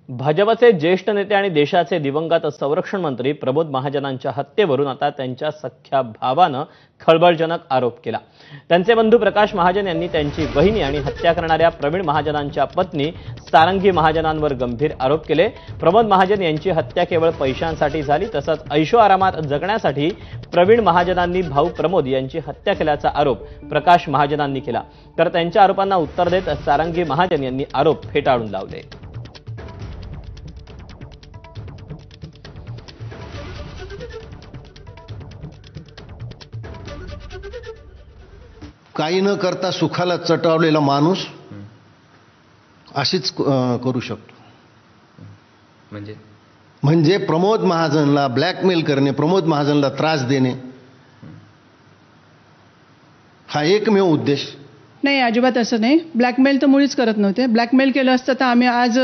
भाजपचे ज्येष्ठ नेते आणि देशाचे दिवंगत संरक्षण मंत्री प्रमोद महाजनांच्या हत्येवरून आता त्यांच्या सख्ख्या भावानं खळबळजनक आरोप केला। त्यांचे बंधू प्रकाश महाजन यांनी त्यांची बहिणी आणि हत्या करणाऱ्या प्रवीण महाजनांच्या पत्नी सारंगी महाजनांवर गंभीर आरोप केले। प्रमोद महाजन यांची हत्या केवळ पैशांसाठी झाली, तसंच ऐशोआरामात जगण्यासाठी प्रवीण महाजनांनी भाऊ प्रमोद यांची हत्या केल्याचा आरोप प्रकाश महाजनांनी केला। तर त्यांच्या आरोपांना उत्तर देत सारंगी महाजन यांनी आरोप फेटाळून लावले। काही न करता सुखाला चटावलेला माणूस अशीच करू शकतो। म्हणजे प्रमोद महाजनला ब्लॅकमेल करणे, प्रमोद महाजनला त्रास देणे हा एकमेव उद्देश नाही। अजिबात असं नाही। ब्लॅकमेल तर मुळीच करत नव्हते। ब्लॅकमेल केलं असतं तर आम्ही आज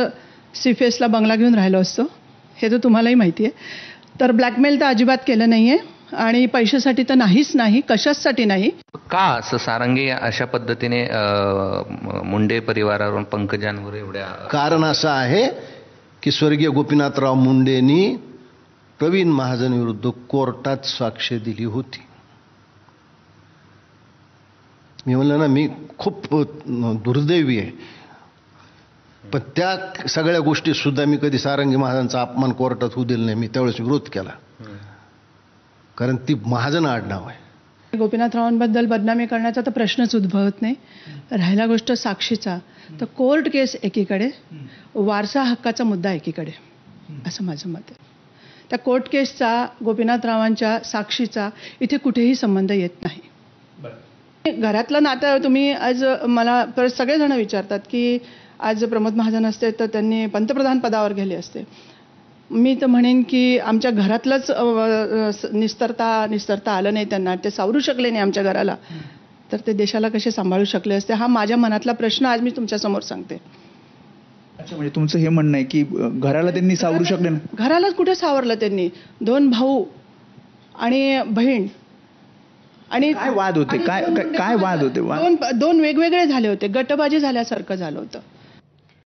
सीफेसला बंगला घेऊन राहिलो असतो, हे तर तुम्हालाही माहिती आहे। तर ब्लॅकमेल तर अजिबात केलं नाहीये आणि पैशासाठी तर नाहीच नाही, कशासाठी नाही। का असं सारंगी अशा पद्धतीने मुंडे परिवारावर पंकजांवर एवढ्या? कारण असं आहे की स्वर्गीय गोपीनाथराव मुंडेंनी प्रवीण महाजन विरुद्ध कोर्टात साक्ष दिली होती। मी म्हणलं ना, मी खूप दुर्दैवी आहे, पण त्या सगळ्या गोष्टी सुद्धा मी कधी सारंगी महाजनचा अपमान कोर्टात होऊ दिला नाही। मी त्यावेळेस विरोध केला, कारण ती महाजन आडनाव आहे। गोपीनाथरावांबद्दल बदनामी करण्याचा तर प्रश्नच उद्भवत नाही। राहिला गोष्ट साक्षीचा, तर कोर्ट केस एकीकडे, वारसा हक्काचा मुद्दा एकीकडे, असं माझं मत आहे। त्या कोर्ट केसचा, गोपीनाथरावांच्या साक्षीचा इथे कुठेही संबंध येत नाही। घरातलं नातं तुम्ही आज मला परत सगळेजण विचारतात की आज प्रमोद महाजन असते तर त्यांनी पंतप्रधान पदावर गेले असते। मी तर म्हणेन की आमच्या घरातलंच निस्तरता आलं नाही त्यांना, ते सावरू शकले नाही आमच्या घराला, तर ते देशाला कसे सांभाळू शकले असते, हा माझ्या मनातला प्रश्न आज मी तुमच्या समोर सांगते। अच्छा, म्हणजे तुमचं हे म्हणणं आहे की घराला त्यांनी सावरू शकले नाही? घरालाच कुठे सावरलं त्यांनी? दोन भाऊ आणि बहीण, आणि काय वाद होते? काय वाद होते? दोन वेगवेगळे झाले होते, गटबाजी झाल्यासारखं झालं होतं।